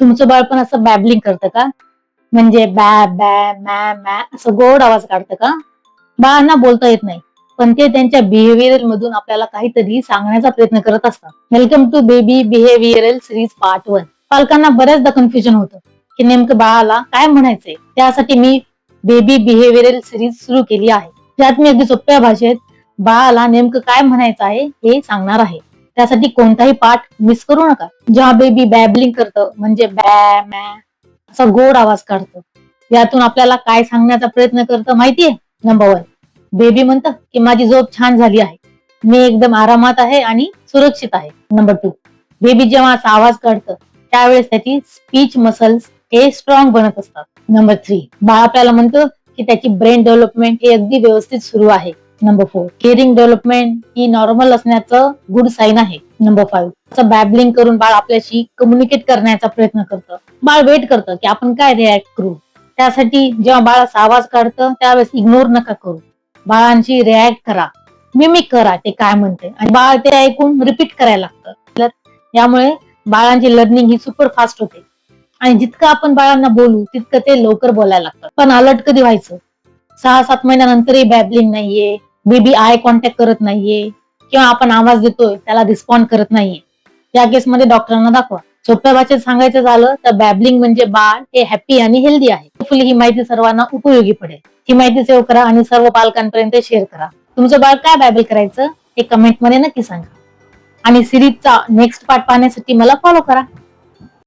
तुमचं बाळ पण असं बॅबलिंग करतं का? म्हणजे बॅ बॅ मॅ मॅ असं गोड आवाज काढतं का? बाळांना बोलता येत नाही, पण ते त्यांच्या बिहेव्हिअर मधून आपल्याला काहीतरी सांगण्याचा प्रयत्न करत असतात. Welcome to baby behavioural series part 1. पालकांना बऱ्याचदा कन्फ्युजन होतं की नेमकं बाळाला काय म्हणायचंय. त्यासाठी मी बेबी बिहेव्हिअरल सिरीज सुरू केली आहे. त्यात मी अगदी सोप्या भाषेत बाळाला नेमकं काय म्हणायचं आहे हे सांगणार आहे. त्यासाठी कोणताही पाठ मिस करू नका. जेव्हा बेबी बॅबलिंग करतं म्हणजे बॅ मॅ असा गोड आवाज काढतं, यातून आपल्याला काय सांगण्याचा प्रयत्न करतं माहितीये? नंबर 1, बेबी म्हणतं की माझी झोप छान झाली आहे, मी एकदम आरामात आहे आणि सुरक्षित आहे. नंबर 2, बेबी जेव्हा असा आवाज काढतं त्यावेळेस त्याची स्पीच मसल्स हे स्ट्रॉंग बनत असतात. नंबर 3, बाळ आपल्याला म्हणतं की त्याची ब्रेन डेव्हलपमेंट हे अगदी व्यवस्थित सुरू आहे. नंबर 4, हिअरिंग डेव्हलपमेंट ही नॉर्मल असण्याचं गुड साईन आहे. नंबर 5, असं बॅबलिंग करून बाळ आपल्याशी कम्युनिकेट करण्याचा प्रयत्न करतं. बाळ वेट करतं की आपण काय रिॲक्ट करू. त्यासाठी जेव्हा बाळ असा आवाज काढतं त्यावेळेस इग्नोर नका करू. बाळांशी रिॲक्ट करा, मिमिक करा ते काय म्हणते आणि बाळ ते ऐकून रिपीट करायला लागतं. यामुळे बाळांची लर्निंग ही सुपर फास्ट होते आणि जितकं आपण बाळांना बोलू तितकं ते लवकर बोलायला लागतात. पण अलर्ट कधी व्हायचं? 6-7 महिन्यानंतरही बॅबलिंग नाहीये, बेबी आय कॉन्टॅक्ट करत नाहीये किंवा आपण आवाज देतोय त्याला रिस्पॉन्ड करत नाहीये, या केसमध्ये डॉक्टरांना दाखवा. सोप्या भाषेत सांगायचं झालं तर बॅबलिंग म्हणजे बाळ हे हॅपी आणि हेल्दी आहे. होपफुली ही माहिती सर्वांना उपयोगी पडेल. ही माहिती सेव्ह करा आणि सर्व पालकांपर्यंत शेअर करा. तुमचं बाळ काय बॅबल करायचं हे कमेंट मध्ये नक्की सांगा आणि सिरीजचा नेक्स्ट पार्ट पाहण्यासाठी मला फॉलो करा.